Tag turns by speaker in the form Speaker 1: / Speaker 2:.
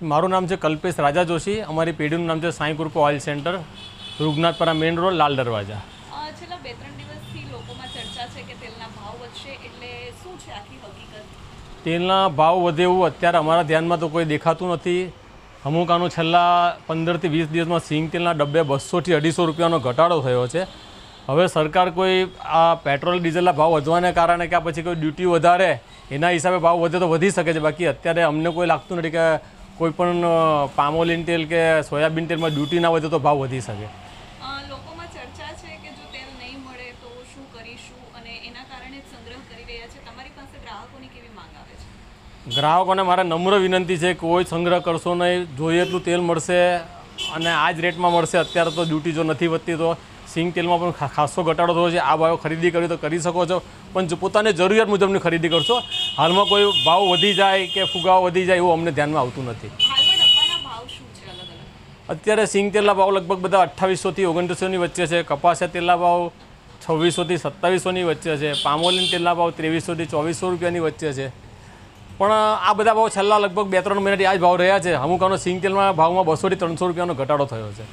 Speaker 1: મારું નામ છે કલ્પેશ રાજા જોશી. અમારી પેઢીનું નામ છે સાંઈ કૃપા oil centre, રૂગનાથપરા main road, Lal Darwaja.
Speaker 2: છેલ્લા 2-3 દિવસથી લોકોમાં ચર્ચા છે કે તેલના ભાવ વધશે, એટલે શું છે આખી હકીકત?
Speaker 1: તેલના ભાવ વધે એવું અત્યારે અમારા ધ્યાનમાં તો કોઈ દેખાતું નથી. અમુક આનું છેલ્લા 15 થી 20 દિવસમાં સિંગ તેલના ડબ્બે 200 થી 250 રૂપિયાનો ઘટાડો થયો છે. હવે સરકાર કોઈ આ પેટ્રોલ ડીઝલના ભાવ વધવાને કારણે કે પછી કોઈ ડ્યુટી વધારે એના હિસાબે ભાવ વધે તો વધી શકે છે. બાકી અત્યારે અમને કોઈ લાગતું નથી કે કોઈ પણ પામોલિન તેલ કે સોયાબીન તેલમાં ડ્યુટી ના વધે તો ભાવ વધી શકે.
Speaker 2: લોકોમાં ચર્ચા છે કે જો તેલ નહીં મળે તો શું કરીશું, અને એના કારણે સંગ્રહ કરી રહ્યા છે. તમારી પાસે ગ્રાહકોની કેવી માંગ આવે છે?
Speaker 1: ગ્રાહકોને મારે નમ્ર વિનંતી છે, કોઈ સંગ્રહ કરશો નહીં. જોઈએ એટલું તેલ મળશે અને આ જ રેટમાં મળશે. અત્યારે તો ડ્યુટી જો નથી વધતી તો સિંગ તેલમાં પણ ખાસો ઘટાડો થયો છે. આ ભાવ ખરીદી કરવી તો કરી શકો છો, પણ જો પોતાની જરૂરિયાત મુજબની ખરીદી કરશો. હાલમાં કોઈ ભાવ વધી જાય કે ફુગાવો વધી જાય એવું અમને ધ્યાનમાં આવતું નથી.
Speaker 2: હાલમાં ડબ્બાના ભાવ શું છે અલગ અલગ?
Speaker 1: અત્યારે સિંગ તેલના ભાવ લગભગ બધા 2800 થી 2900ની વચ્ચે છે. કપાસિયા તેલના ભાવ 2600 થી 2700ની વચ્ચે છે. પામોલિન તેલના ભાવ 2300 થી 2400 રૂપિયાની વચ્ચે છે. પણ આ બધા ભાવ છેલ્લા લગભગ 2-3 મહિનાથી આ જ ભાવ રહ્યા છે. અમુક આનો સિંગ તેલના ભાવમાં 200 થી 300 રૂપિયાનો ઘટાડો થયો છે.